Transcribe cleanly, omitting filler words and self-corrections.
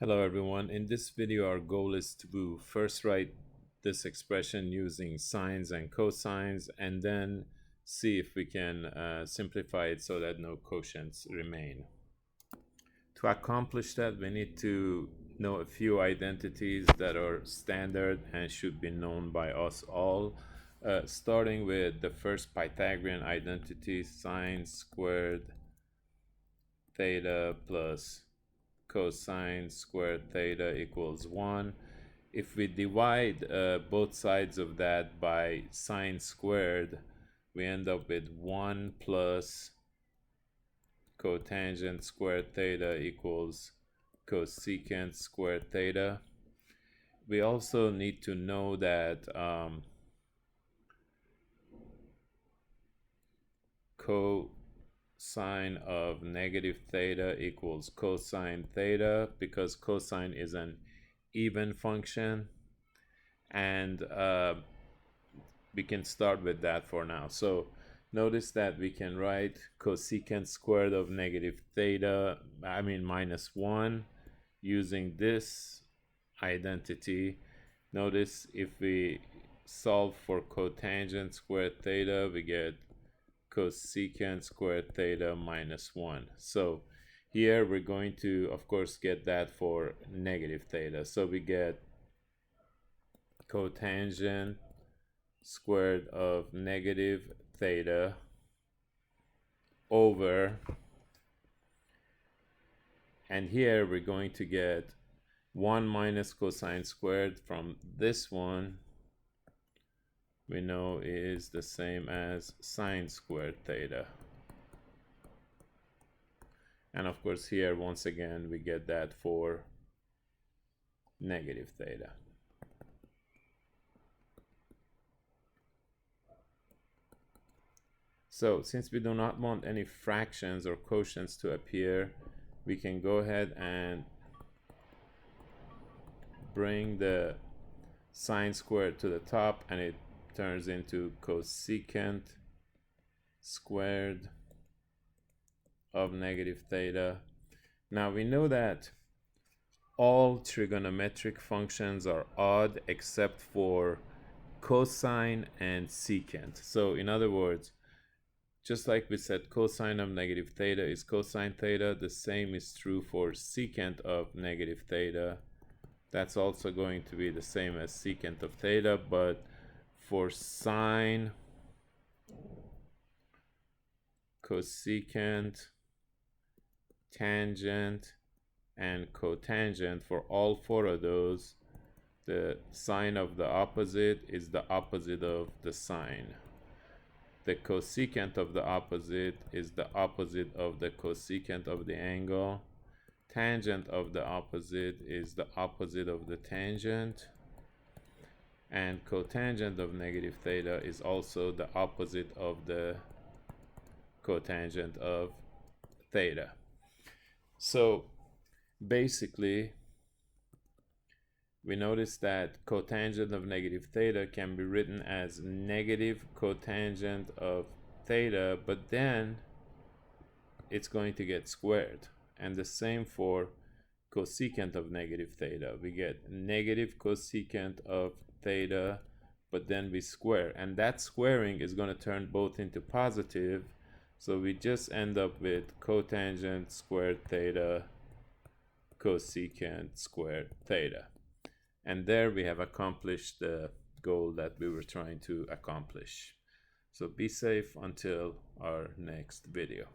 Hello everyone. In this video our goal is to first write this expression using sines and cosines and then see if we can simplify it so that no quotients remain. To accomplish that we need to know a few identities that are standard and should be known by us all, starting with the first Pythagorean identity, sine squared theta plus cosine squared theta equals 1. If we divide both sides of that by sine squared, we end up with 1 plus cotangent squared theta equals cosecant squared theta. We also need to know that cosine of negative theta equals cosine theta, because cosine is an even function, and we can start with that for now. So notice that we can write cosecant squared of negative theta, minus 1, using this identity. Notice if we solve for cotangent squared theta, we get cosecant squared theta minus 1. So here we're going to, of course, get that for negative theta. So we get cotangent squared of negative theta over, and here we're going to get 1 minus cosine squared from this one we know is the same as sine squared theta. And of course here once again we get that for negative theta. So since we do not want any fractions or quotients to appear, we can go ahead and bring the sine squared to the top, and it turns into cosecant squared of negative theta. Now we know that all trigonometric functions are odd except for cosine and secant. So in other words, just like we said cosine of negative theta is cosine theta, the same is true for secant of negative theta. That's also going to be the same as secant of theta, but for sine, cosecant, tangent, and cotangent, for all four of those, the sign of the opposite is the opposite of the sine. The cosecant of the opposite is the opposite of the cosecant of the angle. Tangent of the opposite is the opposite of the tangent. And cotangent of negative theta is also the opposite of the cotangent of theta. So basically, we notice that cotangent of negative theta can be written as negative cotangent of theta, but then it's going to get squared. And the same for cosecant of negative theta. We get negative cosecant of theta, but then we square, and that squaring is going to turn both into positive, so we just end up with cotangent squared theta cosecant squared theta. And there we have accomplished the goal that we were trying to accomplish. So be safe until our next video.